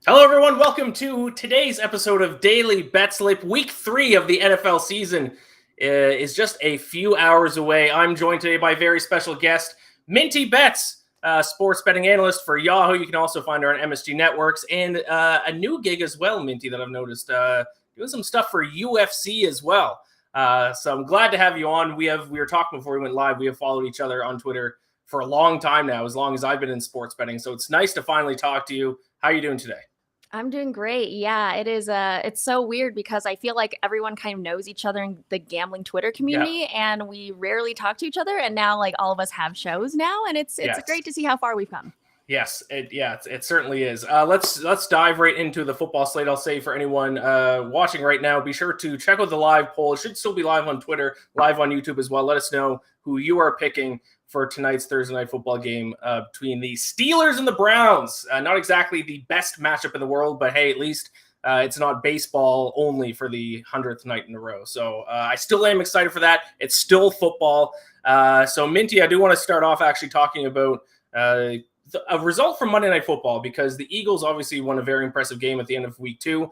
Hello, everyone. Welcome to today's episode of Daily Betslip. Week 3 of the NFL season is just a few hours away. I'm joined today by a very special guest, Minty Bets, sports betting analyst for Yahoo. You can also find her on MSG Networks, and a new gig as well, Minty, that I've noticed, doing some stuff for UFC as well. So I'm glad to have you on. We were talking before we went live. We have followed each other on Twitter for a long time now, as long as I've been in sports betting. So it's nice to finally talk to you. How are you doing today? I'm doing great. Yeah, it is. It's so weird because I feel like everyone kind of knows each other in the gambling Twitter community, and we rarely talk to each other. And now, like, all of us have shows now, and it's great to see how far we've come. Yes, it certainly is. Let's dive right into the football slate. I'll say for anyone watching right now, be sure to check out the live poll. It should still be live on Twitter, live on YouTube as well. Let us know who you are picking for tonight's Thursday night football game between the Steelers and the Browns. Not exactly the best matchup in the world, but hey, at least it's not baseball only for the 100th night in a row. So I still am excited for that. It's still football. So Minty, I do want to start off actually talking about a result from Monday Night Football, because the Eagles obviously won a very impressive game at the end of week 2.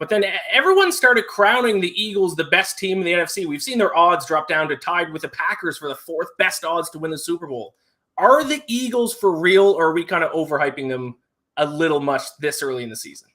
But then everyone started crowning the Eagles the best team in the NFC. We've seen their odds drop down to tied with the Packers for the 4th best odds to win the Super Bowl. Are the Eagles for real, or are we kind of overhyping them a little much this early in the season?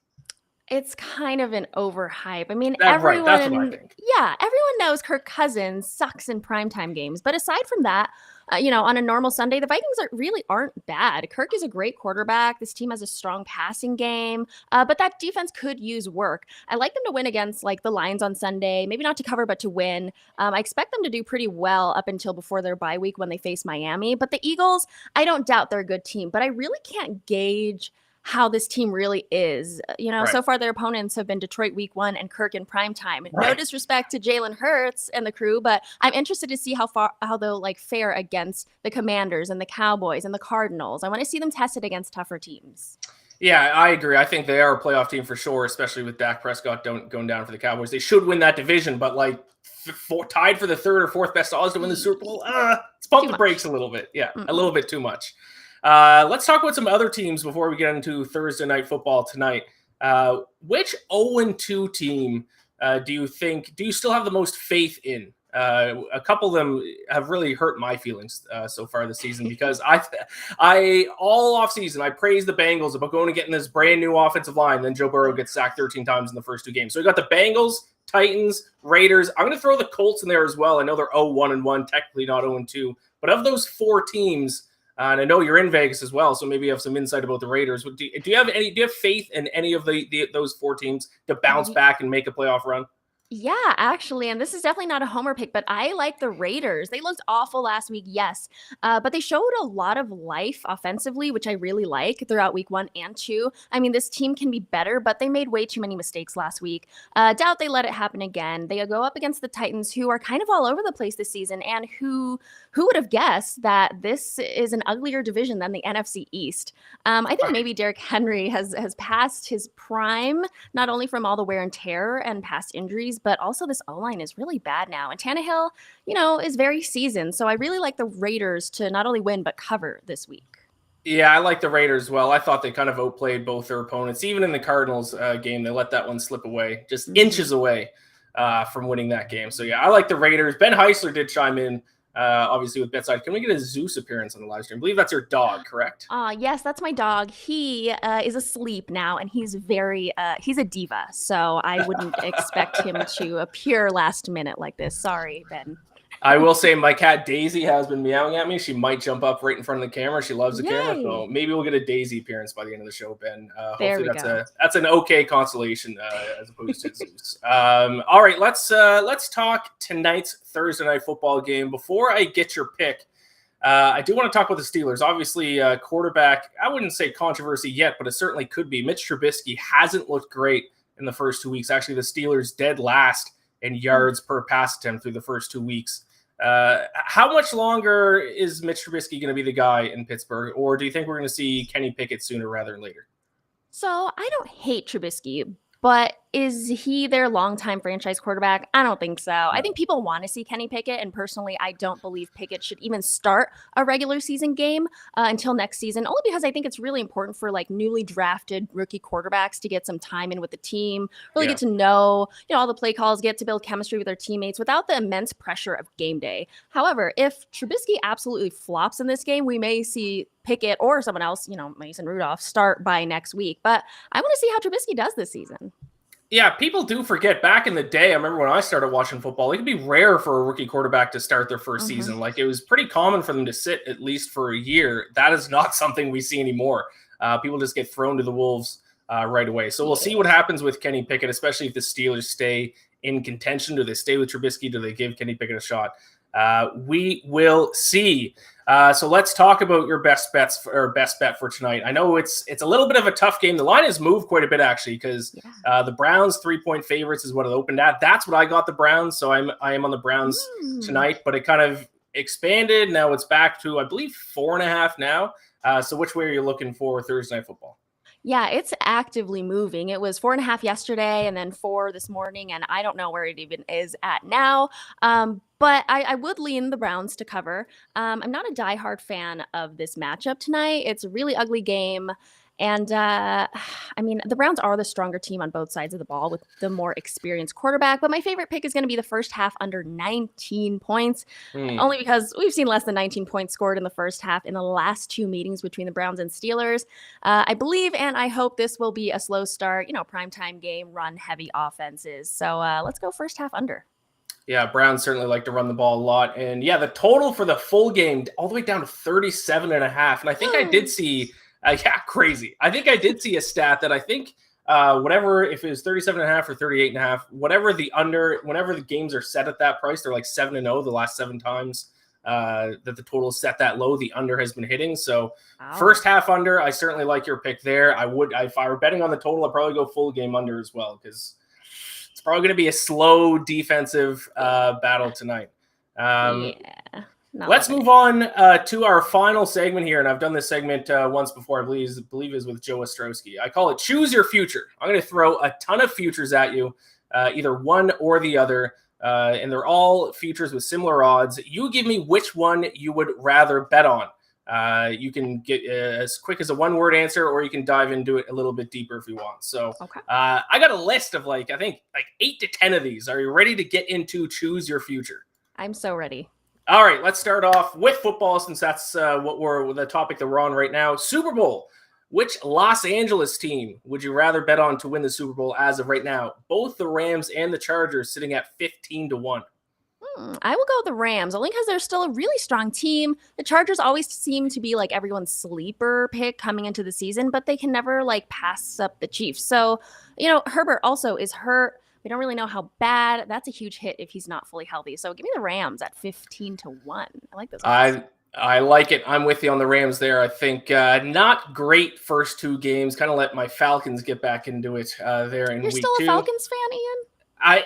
It's kind of an overhype. I mean, that's what I think. Yeah, everyone knows Kirk Cousins sucks in primetime games. But aside from that, on a normal Sunday, the Vikings really aren't bad. Kirk is a great quarterback. This team has a strong passing game, but that defense could use work. I like them to win against like the Lions on Sunday, maybe not to cover, but to win. I expect them to do pretty well up until before their bye week when they face Miami. But the Eagles, I don't doubt they're a good team, but I really can't gauge how this team really is. So far their opponents have been Detroit week 1 and Kirk in primetime. Right. No disrespect to Jalen Hurts and the crew, but I'm interested to see how they'll fare against the Commanders and the Cowboys and the Cardinals. I want to see them tested against tougher teams. Yeah, I agree. I think they are a playoff team for sure, especially with Dak Prescott going down for the Cowboys. They should win that division, but tied for the 3rd or 4th best odds to win the Super Bowl, let's pump the brakes a little bit. Yeah, a little bit too much. Let's talk about some other teams before we get into Thursday night football tonight. Which 0-2 team do you still have the most faith in? A couple of them have really hurt my feelings so far this season, because I all off season I praised the Bengals about going and getting this brand new offensive line. Then Joe Burrow gets sacked 13 times in the first 2 games. So we got the Bengals, Titans, Raiders. I'm going to throw the Colts in there as well. I know they're 0-1, technically not 0-2, but of those 4 teams. And I know you're in Vegas as well, so maybe you have some insight about the Raiders. Do you have faith in any of those 4 teams to bounce back and make a playoff run? Yeah, actually, and this is definitely not a homer pick, but I like the Raiders. They looked awful last week, yes, but they showed a lot of life offensively, which I really like throughout week 1 and 2. I mean, this team can be better, but they made way too many mistakes last week. Doubt they let it happen again. They go up against the Titans, who are kind of all over the place this season, and who would have guessed that this is an uglier division than the NFC East? I think maybe Derrick Henry has passed his prime, not only from all the wear and tear and past injuries, but also this O-line is really bad now. And Tannehill, is very seasoned. So I really like the Raiders to not only win, but cover this week. Yeah, I like the Raiders as well. I thought they kind of outplayed both their opponents. Even in the Cardinals game, they let that one slip away, just inches away from winning that game. So yeah, I like the Raiders. Ben Heisler did chime in, obviously with BetSided. Can we get a Zeus appearance on the live stream? I believe that's your dog, correct? Yes, that's my dog. He is asleep now, and he's he's a diva. So I wouldn't expect him to appear last minute like this. Sorry, Ben. I will say my cat Daisy has been meowing at me. She might jump up right in front of the camera. She loves the camera, so maybe we'll get a Daisy appearance by the end of the show, Ben. Hopefully that's an okay consolation as opposed to Zeus. All right, let's talk tonight's Thursday night football game. Before I get your pick, I do want to talk about the Steelers. Obviously, quarterback, I wouldn't say controversy yet, but it certainly could be. Mitch Trubisky hasn't looked great in the first 2 weeks. Actually, the Steelers dead last in yards per pass attempt through the first 2 weeks. How much longer is Mitch Trubisky going to be the guy in Pittsburgh, or do you think we're going to see Kenny Pickett sooner rather than later? So I don't hate Trubisky, but Is he their longtime franchise quarterback? I don't think so. No. I think people want to see Kenny Pickett, and personally, I don't believe Pickett should even start a regular season game until next season, only because I think it's really important for like newly drafted rookie quarterbacks to get some time in with the team, really get to know, all the play calls, get to build chemistry with their teammates without the immense pressure of game day. However, if Trubisky absolutely flops in this game, we may see Pickett or someone else, Mason Rudolph, start by next week. But I want to see how Trubisky does this season. Yeah, people do forget back in the day. I remember when I started watching football, it could be rare for a rookie quarterback to start their first season. Like, it was pretty common for them to sit at least for a year. That is not something we see anymore. People just get thrown to the wolves right away. So we'll see what happens with Kenny Pickett, especially if the Steelers stay in contention. Do they stay with Trubisky? Do they give Kenny Pickett a shot? We will see. So let's talk about your best bets or best bet for tonight. I know it's a little bit of a tough game. The line has moved quite a bit actually, because the Browns 3-point favorites is what it opened at. That's what I got the Browns. So I am on the Browns tonight, but it kind of expanded. Now it's back to, I believe, 4.5 now. So which way are you looking for Thursday Night Football? Yeah, it's actively moving. It was 4.5 yesterday and then 4 this morning, and I don't know where it even is at now. But I would lean the Browns to cover. I'm not a diehard fan of this matchup tonight. It's a really ugly game. And the Browns are the stronger team on both sides of the ball with the more experienced quarterback. But my favorite pick is going to be the first half under 19 points, only because we've seen less than 19 points scored in the first half in the last 2 meetings between the Browns and Steelers. I believe and I hope this will be a slow start, primetime game, run heavy offenses. So let's go first half under. Yeah, Browns certainly like to run the ball a lot. And yeah, the total for the full game all the way down to 37.5. And I think I did see... crazy. I think I did see a stat that I think whatever, if it was 37.5 or 38.5, whatever the under, whenever the games are set at that price, they're like 7-0 the last 7 times that the total is set that low, the under has been hitting. So first half under, I certainly like your pick there. If I were betting on the total, I'd probably go full game under as well, because it's probably going to be a slow defensive battle tonight. Let's move on to our final segment here, and I've done this segment once before. I believe is with Joe Ostrowski. I call it Choose Your Future. I'm going to throw a ton of futures at you, either one or the other, and they're all futures with similar odds. You give me which one you would rather bet on. You can get as quick as a one-word answer, or you can dive into it a little bit deeper if you want. So I got a list of I think 8 to 10 of these. Are you ready to get into Choose Your Future? I'm so ready. All right, let's start off with football, since that's the topic that we're on right now. Super Bowl. Which Los Angeles team would you rather bet on to win the Super Bowl as of right now? Both the Rams and the Chargers sitting at 15-1. I will go with the Rams, only because they're still a really strong team. The Chargers always seem to be like everyone's sleeper pick coming into the season, but they can never pass up the Chiefs. So, Herbert also is hurt. We don't really know how bad. That's a huge hit if he's not fully healthy. So give me the Rams at 15-1. I like those. I like it. I'm with you on the Rams there. I think not great first 2 games. Kind of let my Falcons get back into it there in week 2. You're still a Falcons fan, Ian? I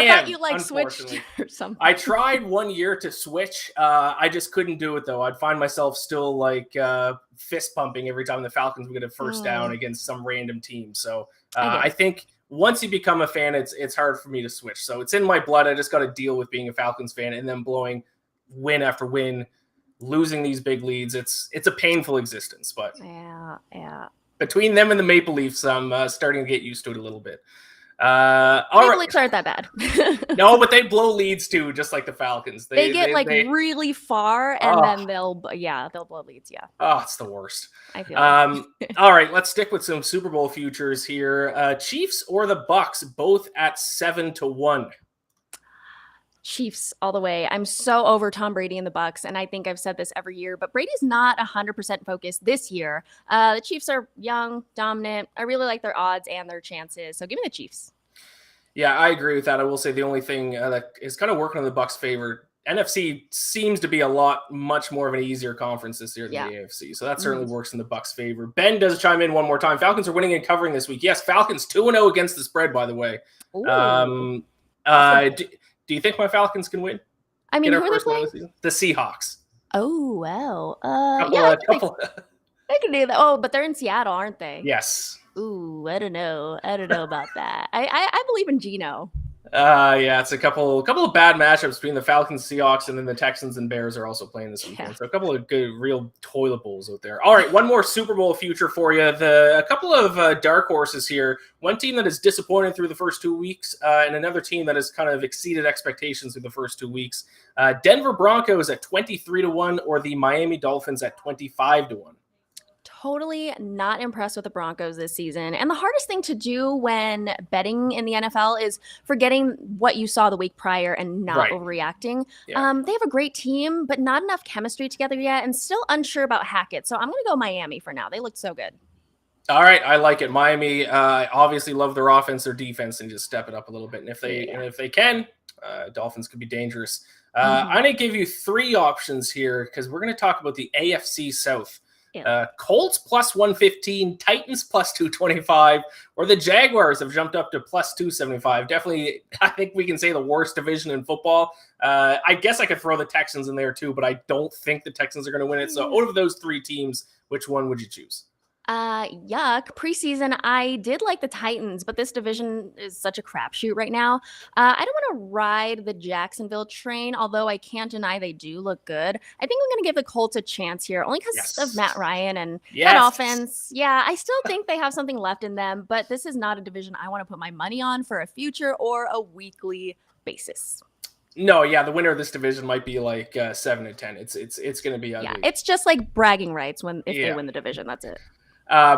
thought you switched or something. I tried 1 year to switch. I just couldn't do it though. I'd find myself still fist pumping every time the Falcons would get a first down against some random team. So I think once you become a fan, it's hard for me to switch. So it's in my blood. I just got to deal with being a Falcons fan and then blowing win after win, losing these big leads. It's a painful existence, but yeah. Between them and the Maple Leafs, I'm starting to get used to it a little bit. Maple Leafs aren't that bad. No, but they blow leads too, just like the Falcons. They get really far, and then they'll blow leads. Yeah. Oh, it's the worst. I feel. All right, let's stick with some Super Bowl futures here. Chiefs or the Bucks, both at 7-1. Chiefs all the way. I'm so over Tom Brady and the Bucks, and I think I've said this every year, but Brady's not 100% focused this year. The Chiefs are young, dominant. I really like their odds and their chances, so give me the Chiefs. Yeah, I agree with that. I will say the only thing that is kind of working in the Bucks' favor, NFC seems to be much more of an easier conference this year than the AFC, so that certainly works in the Bucks' favor. Ben does chime in one more time. Falcons are winning and covering this week. Yes, Falcons 2-0 against the spread, by the way. Do you think my Falcons can win? I mean, who are they playing? The Seahawks. Oh, well. They can do that. Oh, but they're in Seattle, aren't they? Yes. Ooh, I don't know. I don't know about that. I believe in Geno. Yeah, it's a couple of bad matchups between the Falcons, Seahawks, and then the Texans and Bears are also playing this weekend. Yeah. So a couple of good, real toilet bowls out there. All right, one more Super Bowl future for you. A couple of dark horses here. One team that is disappointed through the first 2 weeks, and another team that has kind of exceeded expectations through the first 2 weeks. Denver Broncos at 23-1, or the Miami Dolphins at 25-1. Totally not impressed with the Broncos this season. And the hardest thing to do when betting in the NFL is forgetting what you saw the week prior and not overreacting. Yeah. They have a great team, but not enough chemistry together yet, and still unsure about Hackett. So I'm going to go Miami for now. They look so good. All right, I like it. Miami obviously love their offense, their defense, and just step it up a little bit. And if they can, Dolphins could be dangerous. I'm going to give you 3 options here because we're going to talk about the AFC South. Colts plus 115, Titans plus 225, or the Jaguars have jumped up to plus 275. Definitely, I think we can say the worst division in football. I guess I could throw the Texans in there too, but I don't think the Texans are going to win it. So out of those 3 teams, which one would you choose? Yuck. Preseason, I did like the Titans, but this division is such a crapshoot right now. I don't want to ride the Jacksonville train, although I can't deny they do look good. I think I'm going to give the Colts a chance here, only because of Matt Ryan and that offense. Yeah, I still think they have something left in them, but this is not a division I want to put my money on for a future or a weekly basis. No, yeah, the winner of this division might be like 7-10. It's going to be ugly. Yeah, it's just like bragging rights if they win the division. That's it.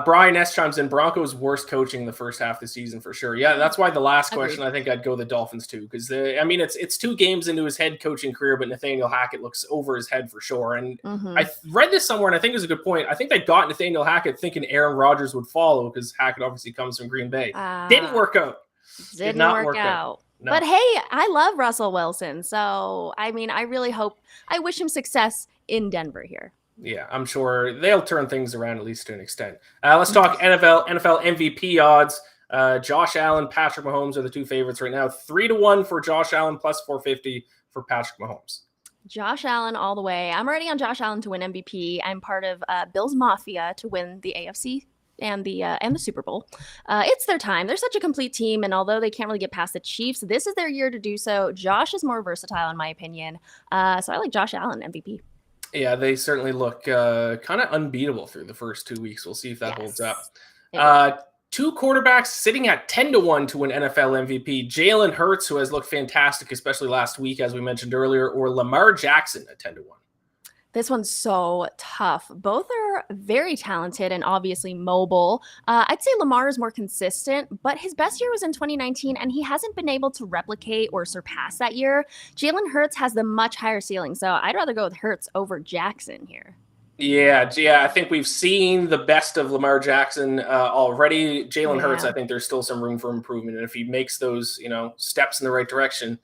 Brian S. chimes in, Broncos worst coaching the first half of the season for sure. Yeah, that's why the last question, I think I'd go the Dolphins too, because it's 2 games into his head coaching career, but Nathaniel Hackett looks over his head for sure. And I read this somewhere, and I think it was a good point. I think they got Nathaniel Hackett thinking Aaron Rodgers would follow because Hackett obviously comes from Green Bay. Didn't work out. Did not work out. No. But hey, I love Russell Wilson, so I wish him success in Denver here. Yeah, I'm sure they'll turn things around at least to an extent. Let's talk NFL MVP odds. Josh Allen, Patrick Mahomes are the 2 favorites right now. 3-1 for Josh Allen, plus 450 for Patrick Mahomes. Josh Allen all the way. I'm already on Josh Allen to win MVP. I'm part of Bill's Mafia to win the AFC and the Super Bowl. It's their time. They're such a complete team, and although they can't really get past the Chiefs, this is their year to do so. Josh is more versatile in my opinion. So I like Josh Allen MVP. Yeah, they certainly look kind of unbeatable through the first 2 weeks. We'll see if that holds up. 2 quarterbacks sitting at 10-1 to win NFL MVP. Jalen Hurts, who has looked fantastic, especially last week, as we mentioned earlier, or Lamar Jackson at 10-1. This one's so tough. Both are very talented and obviously mobile. I'd say Lamar is more consistent, but his best year was in 2019, and he hasn't been able to replicate or surpass that year. Jalen Hurts has the much higher ceiling, so I'd rather go with Hurts over Jackson here. Yeah, I think we've seen the best of Lamar Jackson already. Jalen Hurts, I think there's still some room for improvement, and if he makes those, steps in the right direction,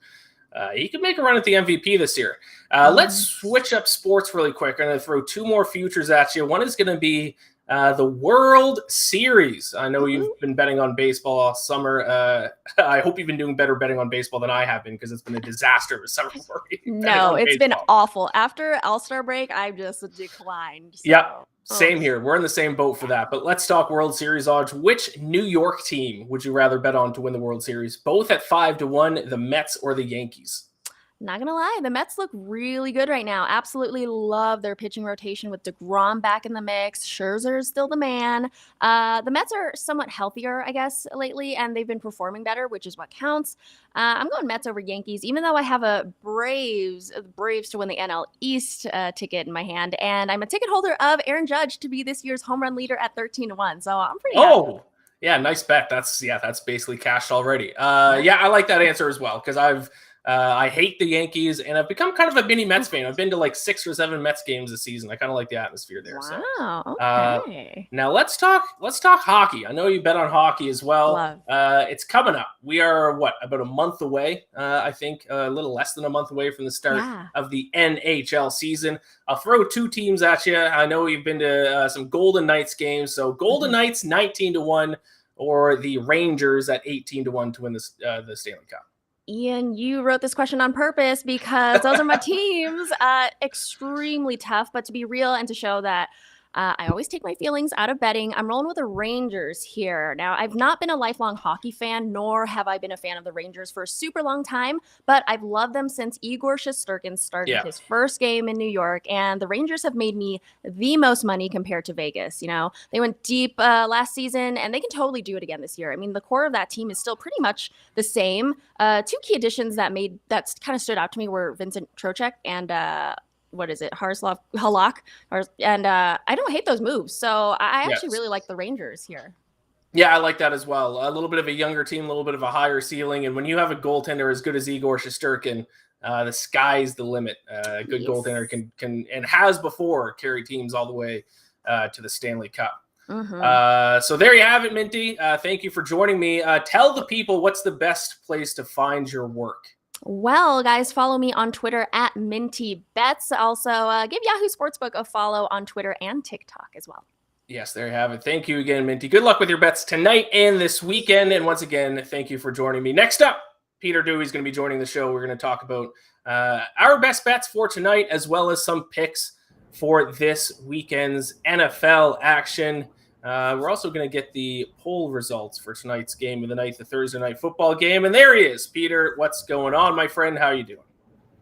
he could make a run at the MVP this year. Let's switch up sports really quick. I'm going to throw 2 more futures at you. One is going to be the World Series. I know you've been betting on baseball all summer. I hope you've been doing better betting on baseball than I have been, because it's been a disaster of a summer for me. No, it's been awful. After All-Star break, I've just declined. So. Yeah. Same here. We're in the same boat for that. But let's talk World Series odds. Which New York team would you rather bet on to win the World Series? Both at 5-1, the Mets or the Yankees? Not going to lie, the Mets look really good right now. Absolutely love their pitching rotation with DeGrom back in the mix. Scherzer is still the man. The Mets are somewhat healthier, I guess, lately, and they've been performing better, which is what counts. I'm going Mets over Yankees, even though I have the Braves to win the NL East ticket in my hand, and I'm a ticket holder of Aaron Judge to be this year's home run leader at 13-1, so I'm pretty happy. Yeah, nice bet. That's basically cashed already. I like that answer as well, because I hate the Yankees, and I've become kind of a mini Mets fan. I've been to like 6 or 7 Mets games this season. I kind of like the atmosphere there. Wow. So, okay. Now let's talk hockey. I know you bet on hockey as well. It's coming up. We are about a month away. I think a little less than a month away from the start of the NHL season. I'll throw 2 teams at you. I know you've been to some Golden Knights games. So Golden Knights 19-1, or the Rangers at 18-1 to win the Stanley Cup. Ian, you wrote this question on purpose because those are my teams. Extremely tough, but to be real and to show that I always take my feelings out of betting. I'm rolling with the Rangers here. Now, I've not been a lifelong hockey fan, nor have I been a fan of the Rangers for a super long time, but I've loved them since Igor Shesterkin started his first game in New York, and the Rangers have made me the most money compared to Vegas. They went deep last season, and they can totally do it again this year. I mean, the core of that team is still pretty much the same. Two key additions that kind of stood out to me were Vincent Trocheck and Jaroslav Halak. And I don't hate those moves. So I actually really like the Rangers here. Yeah, I like that as well. A little bit of a younger team, a little bit of a higher ceiling. And when you have a goaltender as good as Igor Shesterkin, the sky's the limit. A good goaltender can and has before carried teams all the way to the Stanley Cup. So there you have it, Minty. Thank you for joining me. Tell the people what's the best place to find your work. Well, guys, follow me on Twitter at Minty Bets. Also, give Yahoo Sportsbook a follow on Twitter and TikTok as well. Yes, there you have it. Thank you again, Minty. Good luck with your bets tonight and this weekend. And once again, thank you for joining me. Next up, Peter Dewey is going to be joining the show. We're going to talk about our best bets for tonight, as well as some picks for this weekend's NFL action. We're also going to get the poll results for tonight's game of the night, the Thursday night football game. And there he is. Peter, what's going on, my friend? How are you doing?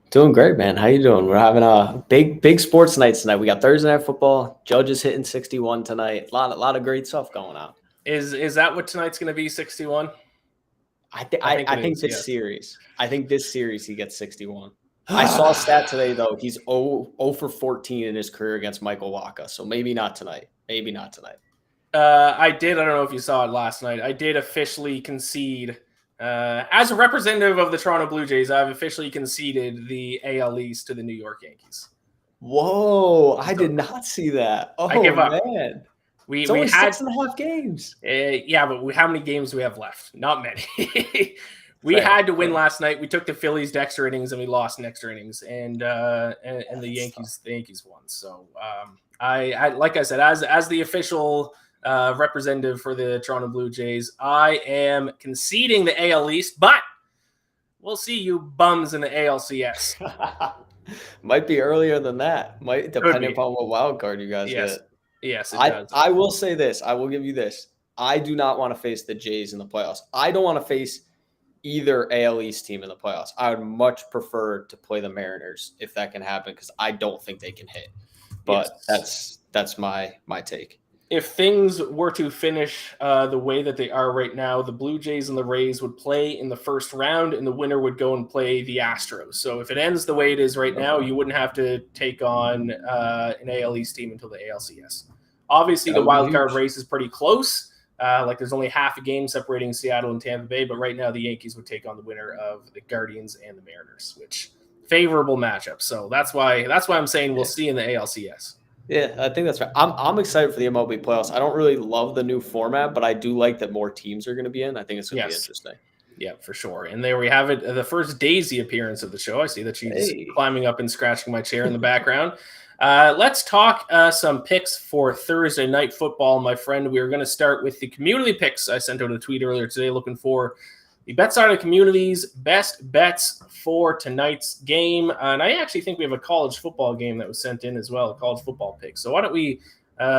Doing great, man. How you doing? We're having a big sports night tonight. We got Thursday night football. Judges hitting 61 tonight. A lot of great stuff going on. Is that what tonight's going to be, 61? I think this series. I think this series he gets 61. I saw a stat today though. He's 0 for 14 in his career against Michael Wacha. So maybe not tonight. I don't know if you saw it last night. I did officially concede. As a representative of the Toronto Blue Jays, I've officially conceded the AL East to the New York Yankees. Whoa, I did not see that. Oh, I give up. Man. We only had 6.5 games. Yeah, but how many games do we have left? Not many. We Fair. had to win last night. We took the Phillies to extra innings and we lost in extra innings, and the Yankees won. So I like I said, as the official representative for the Toronto Blue Jays, I am conceding the AL East, but we'll see you bums in the ALCS. Might be earlier than that. Might depending upon what wild card you guys get. Yes, it does. I will say this. I will give you this. I do not want to face the Jays in the playoffs. I don't want to face either AL East team in the playoffs. I would much prefer to play the Mariners if that can happen, because I don't think they can hit. But that's my take. If things were to finish the way that they are right now, the Blue Jays and the Rays would play in the first round, and the winner would go and play the Astros. So if it ends the way it is right now, you wouldn't have to take on an AL East team until the ALCS. Obviously, the wild card race is pretty close. There's only half a game separating Seattle and Tampa Bay, but right now the Yankees would take on the winner of the Guardians and the Mariners, which favorable matchup. So that's why I'm saying we'll see in the ALCS. Yeah, I think that's right. I'm excited for the MLB playoffs. I don't really love the new format, but I do like that more teams are going to be in. I think it's going to be interesting. Yeah, for sure. And there we have it. The first Daisy appearance of the show. I see that she's climbing up and scratching my chair in the background. Let's talk some picks for Thursday night football, my friend. We are going to start with the community picks. I sent out a tweet earlier today looking for the BetSided community's best bets for tonight's game. And I actually think we have a college football game that was sent in as well, a college football pick. So why don't we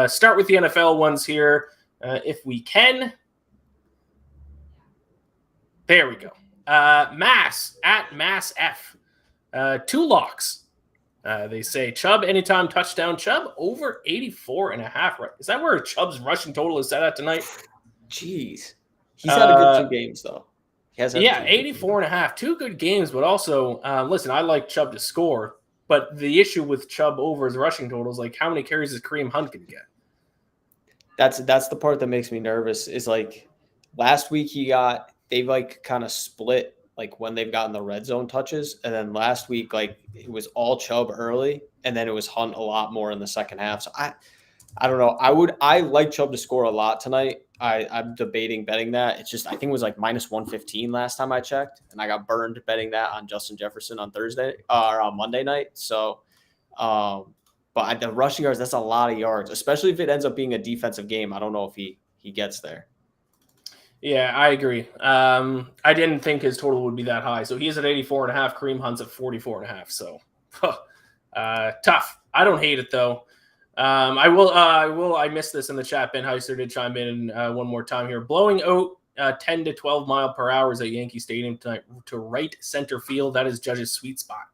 start with the NFL ones here, if we can. There we go. Mass at Mass F. 2 locks. They say Chubb anytime touchdown. Chubb over 84.5. Right? Is that where Chubb's rushing total is set at tonight? Jeez. He's had a good 2 games, though. 84.5. 2 good games, but also, listen, I like Chubb to score, but the issue with Chubb over his rushing total is like how many carries is Kareem Hunt going to get? That's the part that makes me nervous is like last week they've like kind of split like when they've gotten the red zone touches. And then last week, like it was all Chubb early and then it was Hunt a lot more in the second half. So I don't know. I like Chubb to score a lot tonight. I'm debating betting that. It's just, I think it was like minus 115 last time I checked, and I got burned betting that on Justin Jefferson on Thursday or on Monday night. So, but the rushing yards, that's a lot of yards, especially if it ends up being a defensive game. I don't know if he gets there. Yeah, I agree. I didn't think his total would be that high. So he's at 84.5. Kareem Hunt's at 44.5. So tough. I don't hate it though. I missed this in the chat. Ben Heiser did chime in one more time here. Blowing out 10 to 12 mile per hour at Yankee Stadium tonight to right center field. That is Judge's sweet spot.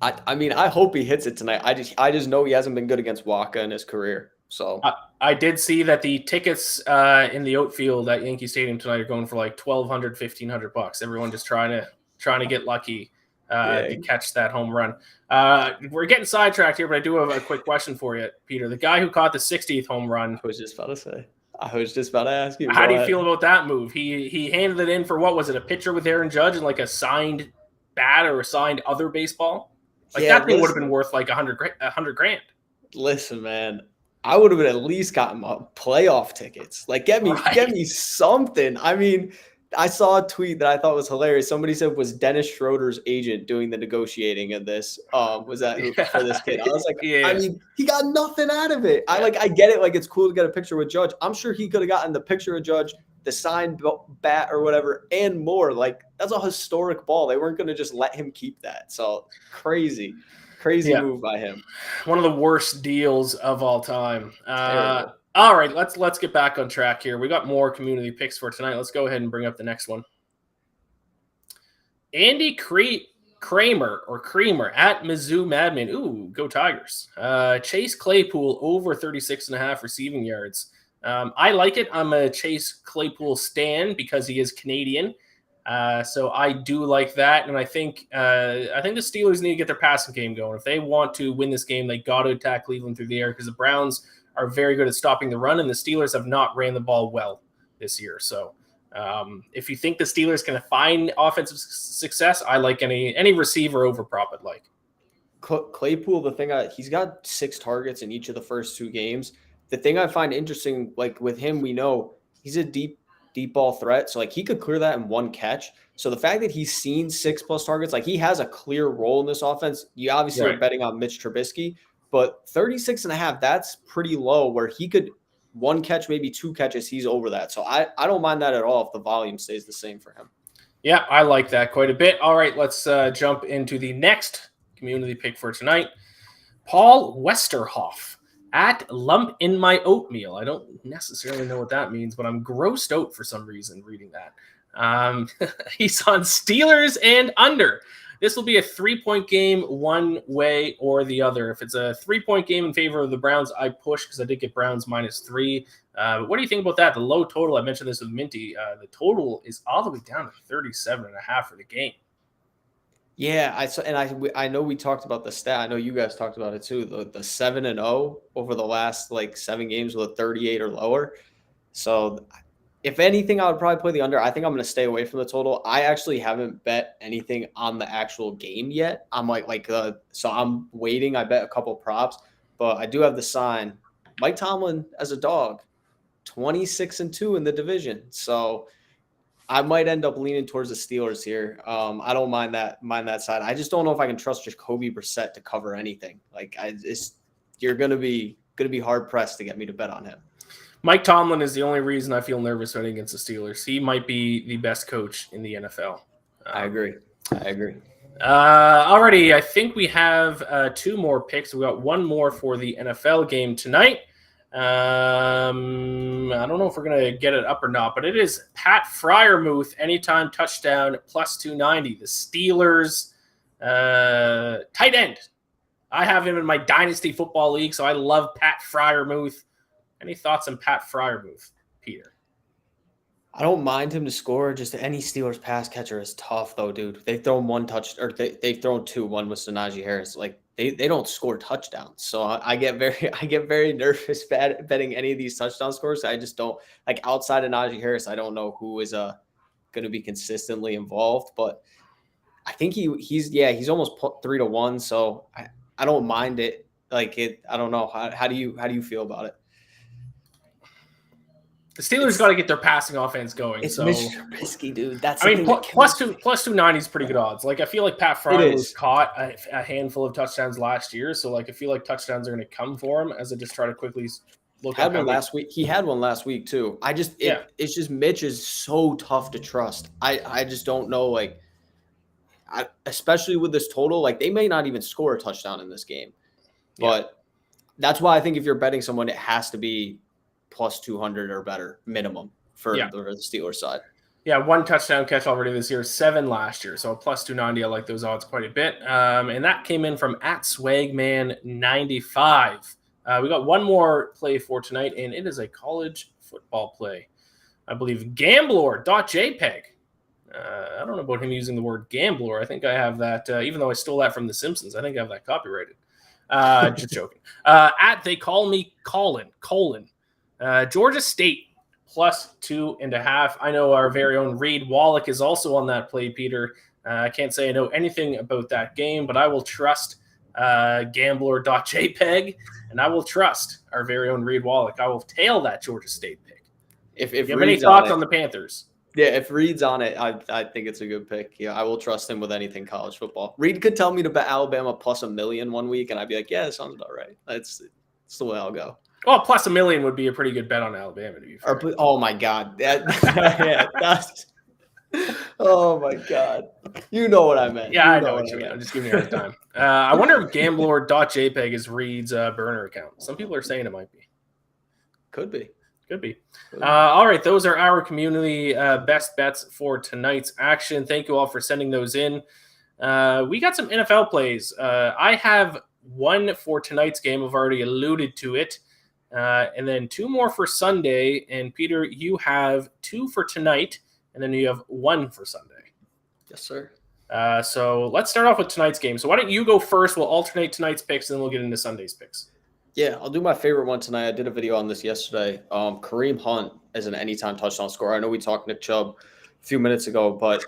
I mean, I hope he hits it tonight. I just know he hasn't been good against Waka in his career. So I did see that the tickets in the outfield at Yankee Stadium tonight are going for like $1,200, $1,500. Everyone just trying to get lucky to catch that home run. We're getting sidetracked here, but I do have a quick question for you, Peter. The guy who caught the 60th home run. I was just about to ask you. How do you feel about that move? He handed it in for, what was it, a pitcher with Aaron Judge and like a signed bat or a signed other baseball? Like that thing would have been worth like $100,000. Listen, man, I would have at least gotten playoff tickets. Like, get me something. I mean, I saw a tweet that I thought was hilarious. Somebody said, was Dennis Schroeder's agent doing the negotiating of this? Was that for this kid? I was like, I mean, he got nothing out of it. I get it. Like, it's cool to get a picture with Judge. I'm sure he could have gotten the picture of Judge, the signed bat or whatever, and more. Like, that's a historic ball. They weren't going to just let him keep that. So crazy move by him. One of the worst deals of all time. All right, let's get back on track here. We got more community picks for tonight. Let's go ahead and bring up the next one. Andy Kramer at Mizzou Madman. Ooh, go Tigers. Chase Claypool over 36.5 receiving yards. I like it. I'm a Chase Claypool stan because he is Canadian. So I do like that. And I think the Steelers need to get their passing game going. If they want to win this game, they got to attack Cleveland through the air because the Browns are very good at stopping the run, and the Steelers have not ran the ball well this year. So if you think the Steelers can find offensive success, I like any receiver over prop I'd like. Claypool, he's got 6 targets in each of the first 2 games. The thing I find interesting, like with him, we know he's a deep ball threat. So like he could clear that in 1 catch. So the fact that he's seen 6+ targets, like he has a clear role in this offense. You obviously are betting on Mitch Trubisky, but 36.5, that's pretty low where he could 1 catch, maybe 2 catches. He's over that. So I don't mind that at all if the volume stays the same for him. Yeah, I like that quite a bit. All right, let's jump into the next community pick for tonight. Paul Westerhoff at Lump in My Oatmeal. I don't necessarily know what that means, but I'm grossed out for some reason reading that. He's on Steelers and under. This will be a 3-point game one way or the other. If it's a 3-point game in favor of the Browns, I push because I did get Browns -3. What do you think about that? The low total, I mentioned this with Minty. The total is all the way down to 37.5 for the game. Yeah, I know we talked about the stat. I know you guys talked about it too. The 7-0 over the last 7 games with a 38 or lower. So if anything, I would probably play the under. I think I'm going to stay away from the total. I actually haven't bet anything on the actual game yet. I'm so I'm waiting. I bet a couple props, but I do have the sign. Mike Tomlin as a dog, 26-2 in the division. So I might end up leaning towards the Steelers here. I don't mind that side. I just don't know if I can trust Jacoby Brissett to cover anything. You're going to be hard pressed to get me to bet on him. Mike Tomlin is the only reason I feel nervous betting against the Steelers. He might be the best coach in the NFL. I agree. Alrighty, I think we have 2 more picks. We got 1 more for the NFL game tonight. I don't know if we're going to get it up or not, but it is Pat Freiermuth, anytime touchdown, +290. The Steelers tight end. I have him in my Dynasty Football League, so I love Pat Freiermuth. Any thoughts on Pat Freiermuth, Peter? I don't mind him to score. Just any Steelers pass catcher is tough, though, dude. They've thrown 1 touch, or they've thrown 2. 1 was to Najee Harris. They don't score touchdowns, so I get very nervous betting any of these touchdown scores. I just don't outside of Najee Harris. I don't know who is going to be consistently involved, but I think he's almost 3-1. So I don't mind it. I don't know. How do you feel about it? The Steelers got to get their passing offense going. It's Mr. Trubisky, dude. Plus 290 is pretty good odds. I feel like Pat Freiermuth caught a handful of touchdowns last year, so I feel like touchdowns are going to come for him as I just try to quickly look. Had one last week. He had one last week too. It's just Mitch is so tough to trust. I just don't know. Especially with this total, they may not even score a touchdown in this game, but that's why I think if you're betting someone, it has to be plus 200 or better minimum for the Steelers side. Yeah, 1 touchdown catch already this year, 7 last year. So plus 290, I like those odds quite a bit. And that came in from @Swagman95. We got one more play for tonight, and it is a college football play. I believe Gambler.jpg. I don't know about him using the word gambler. I think I have that, even though I stole that from The Simpsons. I think I have that copyrighted. Just joking. They call me Colin. Georgia State plus 2.5. I know our very own Reed Wallach is also on that play, Peter. I can't say I know anything about that game, but I will trust Gambler.jpg, and I will trust our very own Reed Wallach. I will tail that Georgia State pick. If you have any thoughts on the Panthers? Yeah, if Reed's on it, I think it's a good pick. Yeah, I will trust him with anything college football. Reed could tell me to bet Alabama plus $1 million one week, and I'd be like, yeah, that sounds about right. That's the way I'll go. Well, plus $1 million would be a pretty good bet on Alabama, to be fair. Oh my God. Oh my God. You know what I meant. Yeah, I know what you mean. I'm just giving you a hard time. I wonder if Gambler.jpg is Reed's burner account. Some people are saying it might be. Could be. All right, those are our community best bets for tonight's action. Thank you all for sending those in. We got some NFL plays. I have one for tonight's game. I've already alluded to it. And then 2 more for Sunday. And Peter, you have 2 for tonight, and then you have 1 for Sunday. Yes, sir. So let's start off with tonight's game. So why don't you go first? We'll alternate tonight's picks, and then we'll get into Sunday's picks. Yeah, I'll do my favorite one tonight. I did a video on this yesterday. Kareem Hunt as an anytime touchdown scorer. I know we talked Nick Chubb a few minutes ago, but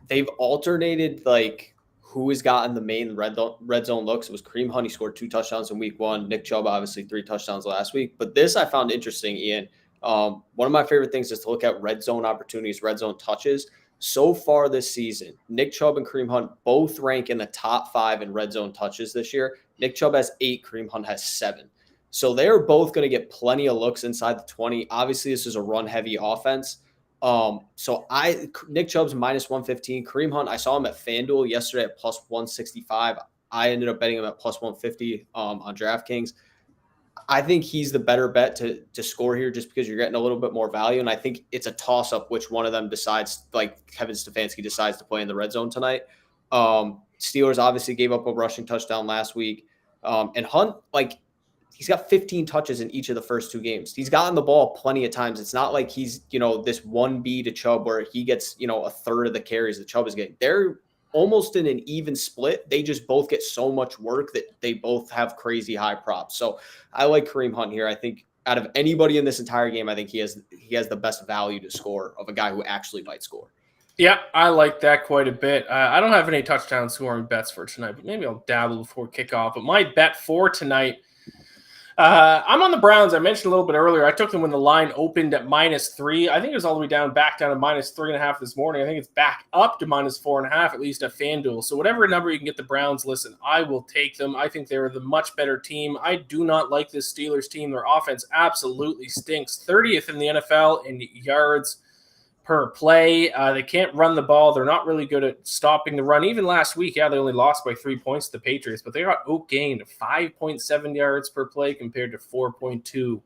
they've alternated like who has gotten the main red zone looks. It was Kareem Hunt. He scored 2 touchdowns in week 1. Nick Chubb, obviously 3 touchdowns last week. But this I found interesting, Ian. One of my favorite things is to look at red zone opportunities, red zone touches. So far this season, Nick Chubb and Kareem Hunt both rank in the top 5 in red zone touches this year. Nick Chubb has 8, Kareem Hunt has 7. So they're both going to get plenty of looks inside the 20. Obviously, this is a run-heavy offense. Nick Chubb's minus 115. Kareem Hunt, I saw him at FanDuel yesterday at plus 165. I ended up betting him at plus 150 on DraftKings. I think he's the better bet to score here just because you're getting a little bit more value. And I think it's a toss-up which one of them decides, like Kevin Stefanski decides to play in the red zone tonight. Steelers obviously gave up a rushing touchdown last week. And Hunt, like, he's got 15 touches in each of the first 2 games. He's gotten the ball plenty of times. It's not like he's, this 1B to Chubb where he gets, a third of the carries that Chubb is getting. They're almost in an even split. They just both get so much work that they both have crazy high props. So I like Kareem Hunt here. I think out of anybody in this entire game, I think he has the best value to score of a guy who actually might score. Yeah, I like that quite a bit. I don't have any touchdown scoring bets for tonight, but maybe I'll dabble before kickoff. But my bet for tonight, I'm on the Browns. I mentioned a little bit earlier. I took them when the line opened at -3. I think it was all the way back down to -3.5 this morning. I think it's back up to -4.5, at least at FanDuel. So whatever number you can get the Browns, listen, I will take them. I think they're the much better team. I do not like this Steelers team. Their offense absolutely stinks. 30th in the NFL in yards per play. They can't run the ball. They're not really good at stopping the run. Even last week, they only lost by 3 points to the Patriots, but they got outgained 5.7 yards per play compared to 4.2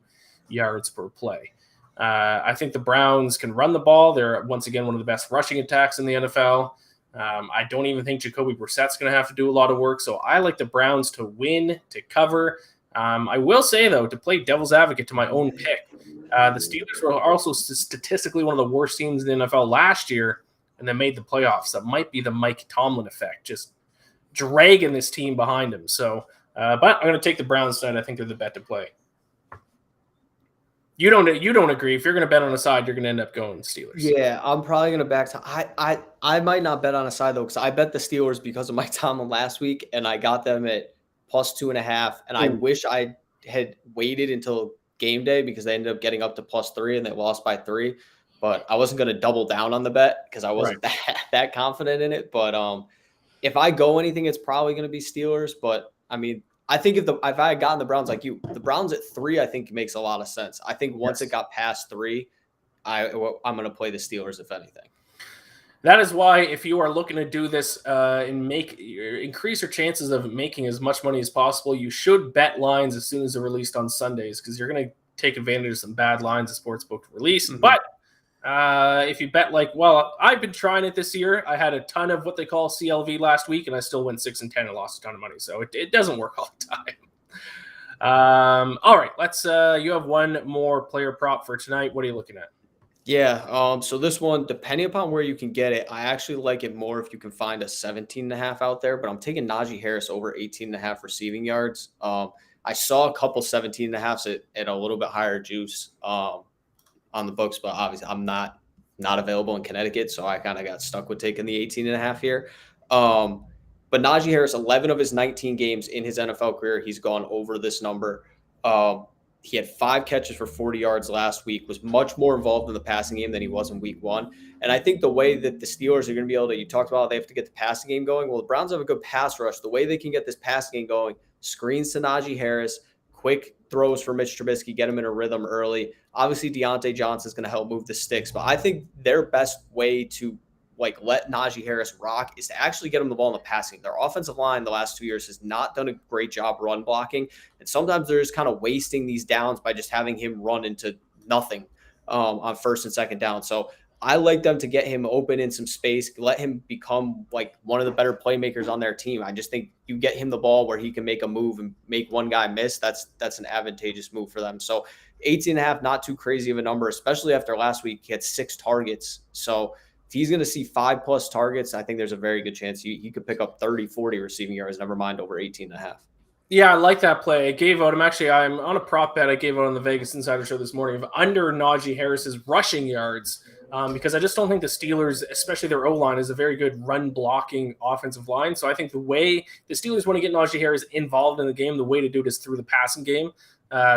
yards per play. I think the Browns can run the ball. They're, once again, one of the best rushing attacks in the NFL. I don't even think Jacoby Brissett's going to have to do a lot of work, so I like the Browns to win, to cover. I will say, though, to play devil's advocate to my own pick, the Steelers were also statistically one of the worst teams in the NFL last year, and they made the playoffs. That might be the Mike Tomlin effect, just dragging this team behind him. So, but I'm going to take the Browns side. I think they're the bet to play. You don't agree. If you're going to bet on a side, you're going to end up going Steelers. Yeah, I'm probably going to back to I might not bet on a side, though, because I bet the Steelers because of Mike Tomlin last week, and I got them at +2.5. And I wish I had waited until game day because they ended up getting up to +3 and they lost by 3. But I wasn't going to double down on the bet because I wasn't that confident in it. But if I go anything, it's probably going to be Steelers. But I mean, I think if I had gotten the Browns like you, the Browns at 3, I think makes a lot of sense. I think once it got past 3, I'm going to play the Steelers if anything. That is why if you are looking to do this and increase your chances of making as much money as possible, you should bet lines as soon as they're released on Sundays because you're going to take advantage of some bad lines the sportsbook release. Mm-hmm. But if you bet I've been trying it this year. I had a ton of what they call CLV last week, and I still went 6-10 and lost a ton of money. So it doesn't work all the time. All right, let's. You have one more player prop for tonight. What are you looking at? Yeah. So this one, depending upon where you can get it, I actually like it more if you can find a 17.5 out there. But I'm taking Najee Harris over 18.5 receiving yards. I saw a couple 17.5s at a little bit higher juice on the books, but obviously I'm not available in Connecticut, so I kind of got stuck with taking the 18.5 here. But Najee Harris, 11 of his 19 games in his NFL career, he's gone over this number. He had 5 catches for 40 yards last week, was much more involved in the passing game than he was in week 1. And I think the way that the Steelers are going to be able to, you talked about they have to get the passing game going. Well, the Browns have a good pass rush. The way they can get this passing game going, screens to Najee Harris, quick throws for Mitch Trubisky, get him in a rhythm early. Obviously, Deontay Johnson is going to help move the sticks, but I think their best way to let Najee Harris rock is to actually get him the ball in the passing. Their offensive line the last 2 years has not done a great job run blocking, and sometimes they're just kind of wasting these downs by just having him run into nothing on first and second down. So I like them to get him open in some space, let him become one of the better playmakers on their team. I just think you get him the ball where he can make a move and make one guy miss. That's an advantageous move for them. So 18.5, not too crazy of a number, especially after last week he had 6 targets. So if he's going to see 5+ targets, I think there's a very good chance he could pick up 30, 40 receiving yards, never mind over 18.5. Yeah, I like that play. I'm on a prop bet I gave out on the Vegas Insider Show this morning of under Najee Harris's rushing yards because I just don't think the Steelers, especially their O-line, is a very good run-blocking offensive line. So I think the way the Steelers want to get Najee Harris involved in the game, the way to do it is through the passing game.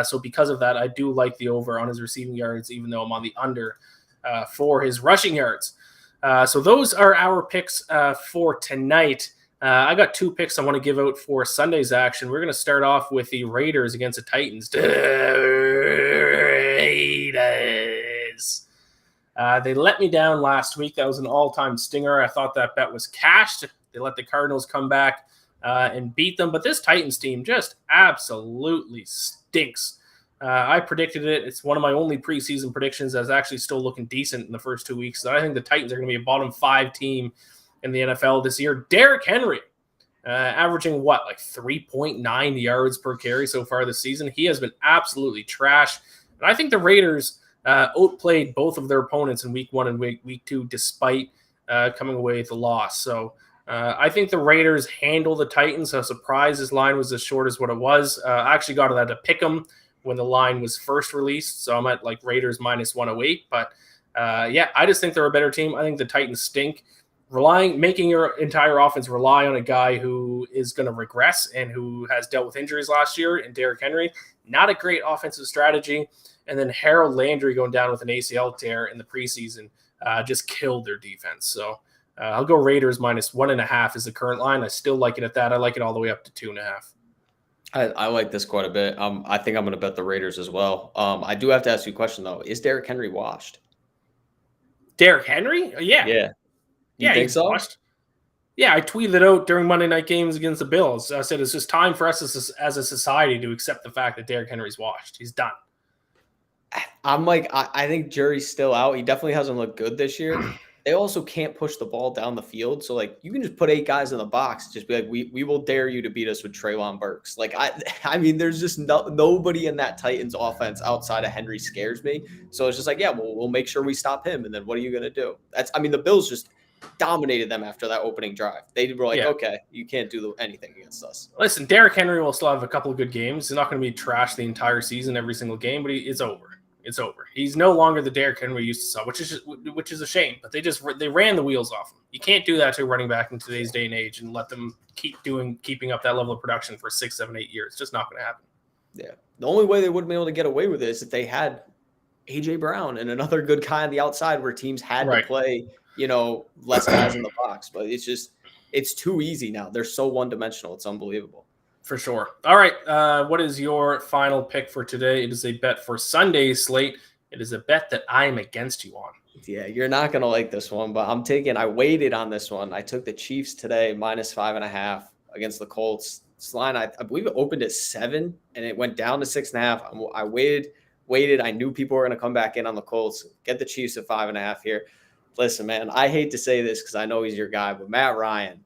So because of that, I do like the over on his receiving yards, even though I'm on the under for his rushing yards. So those are our picks for tonight. I got 2 picks I want to give out for Sunday's action. We're going to start off with the Raiders against the Titans. Raiders. They let me down last week. That was an all-time stinger. I thought that bet was cashed. They let the Cardinals come back and beat them. But this Titans team just absolutely stinks. I predicted it. It's one of my only preseason predictions that's actually still looking decent in the first 2 weeks. So I think the Titans are going to be a bottom 5 team in the NFL this year. Derrick Henry, averaging 3.9 yards per carry so far this season. He has been absolutely trash. And I think the Raiders outplayed both of their opponents in week 1 and week 2, despite coming away with a loss. So I think the Raiders handle the Titans. I'm surprised this line was as short as what it was. I actually got it to pick them when the line was first released. So I'm at Raiders -108. But I just think they're a better team. I think the Titans stink. Making your entire offense rely on a guy who is going to regress and who has dealt with injuries last year in Derrick Henry, not a great offensive strategy. And then Harold Landry going down with an ACL tear in the preseason just killed their defense. So I'll go Raiders -1.5 is the current line. I still like it at that. I like it all the way up to 2.5. I like this quite a bit. I think I'm going to bet the Raiders as well. I do have to ask you a question, though. Is Derrick Henry washed? Derrick Henry? Yeah. Yeah. You think so? Washed. Yeah, I tweeted out during Monday night games against the Bills. I said it's just time for us as a society to accept the fact that Derrick Henry's washed. He's done. I think jury's still out. He definitely hasn't looked good this year. They also can't push the ball down the field. So, you can just put 8 guys in the box. Just be we will dare you to beat us with Treylon Burks. I mean, there's just nobody in that Titans offense outside of Henry scares me. So it's just we'll make sure we stop him. And then what are you going to do? The Bills just dominated them after that opening drive. They were okay, you can't do anything against us. Listen, Derrick Henry will still have a couple of good games. He's not going to be trashed the entire season, every single game, but it's over. It's over. He's no longer the Derrick Henry we used to saw, which is a shame. But they ran the wheels off him. You can't do that to a running back in today's day and age and let them keeping up that level of production for 6, 7, 8 years. It's just not going to happen. Yeah, the only way they would be able to get away with it is if they had AJ Brown and another good guy on the outside where teams had to play, less guys in the box. But it's too easy now. They're so one-dimensional. It's unbelievable. For sure. All right. What is your final pick for today? It is a bet for Sunday's slate. It is a bet that I am against you on. Yeah, you're not going to like this one, but I waited on this one. I took the Chiefs today, -5.5 against the Colts. This line, I believe it opened at 7 and it went down to 6.5. I waited. I knew people were going to come back in on the Colts. Get the Chiefs at 5.5 here. Listen, man, I hate to say this because I know he's your guy, but Matt Ryan,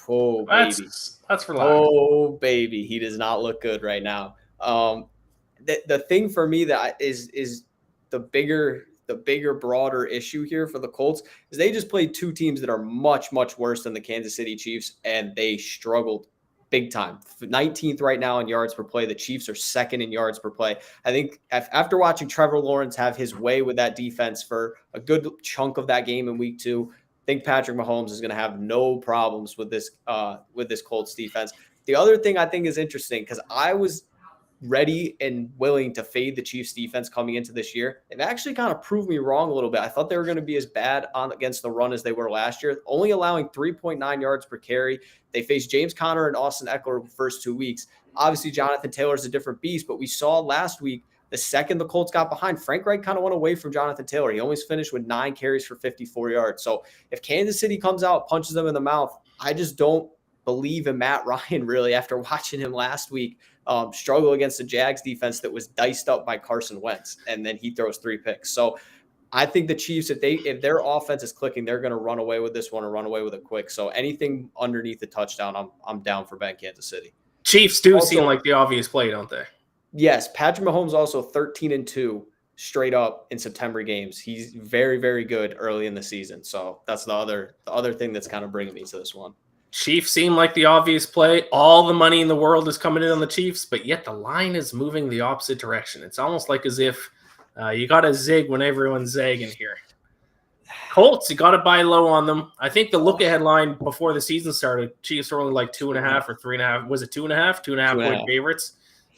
oh, baby. That's for life. Oh, baby. He does not look good right now. The thing for me that is the bigger, broader issue here for the Colts is they just played two teams that are much, much worse than the Kansas City Chiefs, and they struggled big time. 19th right now in yards per play. The Chiefs are second in yards per play. I think after watching Trevor Lawrence have his way with that defense for a good chunk of that game in week 2, I think Patrick Mahomes is going to have no problems with this Colts defense. The other thing I think is interesting, because I was ready and willing to fade the Chiefs defense coming into this year. They've actually kind of proved me wrong a little bit. I thought they were going to be as bad against the run as they were last year, only allowing 3.9 yards per carry. They faced James Conner and Austin Eckler the first 2 weeks. Obviously, Jonathan Taylor is a different beast, but we saw last week, the second the Colts got behind, Frank Reich kind of went away from Jonathan Taylor. He always finished with 9 carries for 54 yards. So if Kansas City comes out, punches them in the mouth, I just don't believe in Matt Ryan really after watching him last week struggle against the Jags defense that was diced up by Carson Wentz, and then he throws 3 picks. So I think the Chiefs, if their offense is clicking, they're going to run away with this one and run away with it quick. So anything underneath the touchdown, I'm down for Ben Kansas City. Chiefs do seem like the obvious play, don't they? Yes, Patrick Mahomes also 13-2 straight up in September games. He's very, very good early in the season. So that's the other thing that's kind of bringing me to this one. Chiefs seem like the obvious play. All the money in the world is coming in on the Chiefs, but yet the line is moving the opposite direction. It's almost like as if you got to zig when everyone's zagging here. Colts, you got to buy low on them. I think the look-ahead line before the season started, Chiefs were only like 2.5 or 3.5. Was it 2.5? 2.5 point favorites.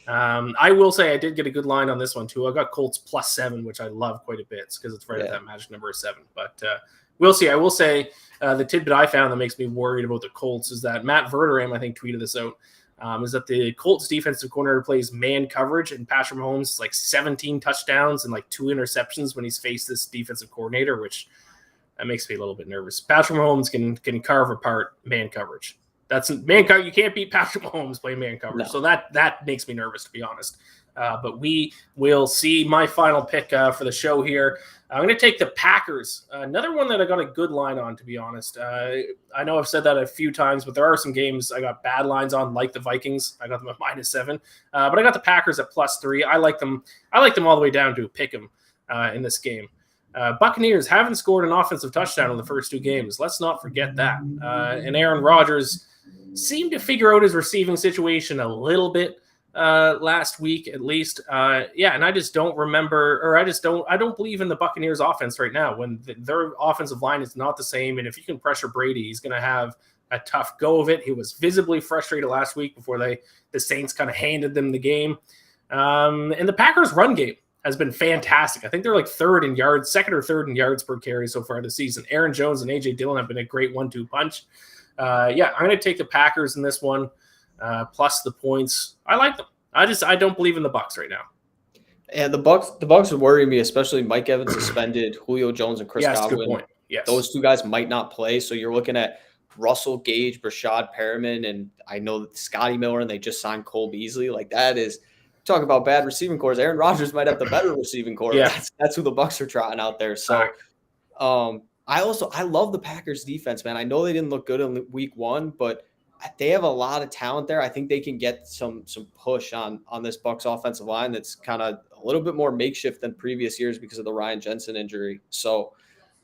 I will say I did get a good line on this one too. I got Colts +7, which I love quite a bit because it's right at that magic number of 7. But we'll see. I will say the tidbit I found that makes me worried about the Colts is that Matt Verderam, I think, tweeted this out, is that the Colts defensive coordinator plays man coverage, and Patrick Mahomes like 17 touchdowns and like 2 interceptions when he's faced this defensive coordinator, which that makes me a little bit nervous. Patrick Mahomes can carve apart man coverage. That's man coverage. You can't beat Patrick Mahomes playing man coverage. No. So that makes me nervous, to be honest. But we will see. My final pick for the show here, I'm going to take the Packers. Another one that I got a good line on, to be honest. I know I've said that a few times, but there are some games I got bad lines on, like the Vikings. I got them at -7. But I got the Packers at +3. I like them all the way down to a pick 'em in this game. Buccaneers haven't scored an offensive touchdown in the first 2 games. Let's not forget that. And Aaron Rodgers seemed to figure out his receiving situation a little bit last week, at least. And I just don't remember, or I don't believe in the Buccaneers offense right now when their offensive line is not the same. And if you can pressure Brady, he's going to have a tough go of it. He was visibly frustrated last week before the Saints kind of handed them the game. And the Packers run game has been fantastic. I think they're like second or third in yards per carry so far this season. Aaron Jones and A.J. Dillon have been a great 1-2 punch. I'm going to take the Packers in this one, plus the points. I like them. I don't believe in the Bucs right now. And the Bucs would worry me, especially Mike Evans suspended, Julio Jones and Chris Godwin. Good point. Yes. Those 2 guys might not play, so you're looking at Russell Gage, Brashad Perriman, and I know Scotty Miller, and they just signed Cole Beasley. Like that is talk about bad receiving cores. Aaron Rodgers might have the better receiving core. Yeah. That's who the Bucs are trotting out there. So I love the Packers defense, man. I know they didn't look good in week 1, but they have a lot of talent there. I think they can get some push on this Bucs offensive line that's kind of a little bit more makeshift than previous years because of the Ryan Jensen injury. So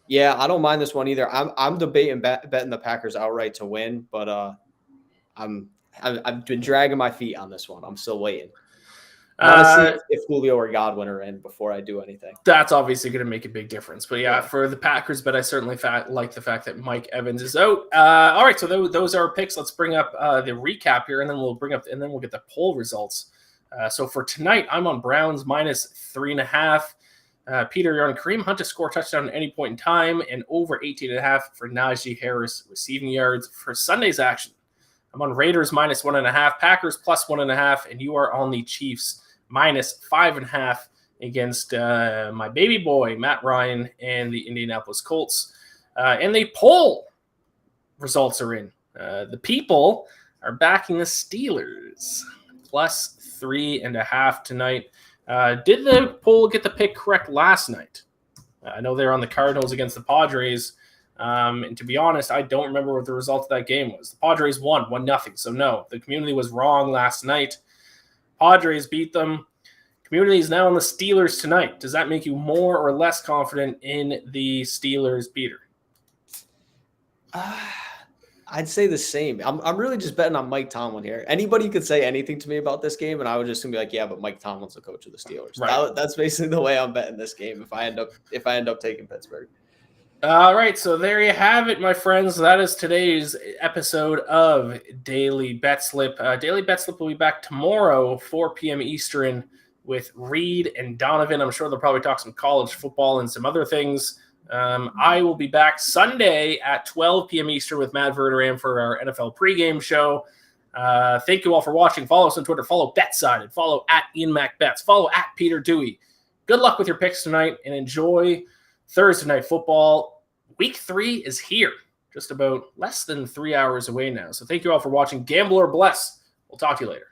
yeah, I don't mind this one either. I'm debating betting the Packers outright to win, but I've been dragging my feet on this one. I'm still waiting. I want to see if Julio or Godwin are in before I do anything. That's obviously going to make a big difference. But yeah, for the Packers, but I certainly like the fact that Mike Evans is out. All right, so those are our picks. Let's bring up the recap here, and then we'll get the poll results. So for tonight, I'm on Browns -3.5. Peter, you're on Kareem Hunt to score a touchdown at any point in time, and over 18.5 for Najee Harris receiving yards. For Sunday's action, I'm on Raiders -1.5, Packers +1.5, and you are on the Chiefs -5.5. against my baby boy, Matt Ryan, and the Indianapolis Colts. And the poll results are in. The people are backing the Steelers, plus 3.5 tonight. Did the poll get the pick correct last night? I know they're on the Cardinals against the Padres. And to be honest, I don't remember what the result of that game was. The Padres won 1-0. So no, the community was wrong last night. Padres beat them. Community is now on the Steelers tonight. Does that make you more or less confident in the Steelers, Peter? I'd say the same. I'm really just betting on Mike Tomlin here. Anybody could say anything to me about this game, and I would just be like, yeah, but Mike Tomlin's the coach of the Steelers. Right. That's basically the way I'm betting this game if I end up taking Pittsburgh. All right, so there you have it, my friends. That is today's episode of Daily BetSlip. Daily BetSlip will be back tomorrow, 4 p.m. Eastern, with Reed and Donovan. I'm sure they'll probably talk some college football and some other things. I will be back Sunday at 12 p.m. Eastern with Matt Verderam for our NFL pregame show. Thank you all for watching. Follow us on Twitter. Follow BetSided. Follow at Iain MacBets. Follow at Peter Dewey. Good luck with your picks tonight, and enjoy Thursday Night Football. Week 3 is here, just about less than 3 hours away now. So thank you all for watching. Gamble or bless. We'll talk to you later.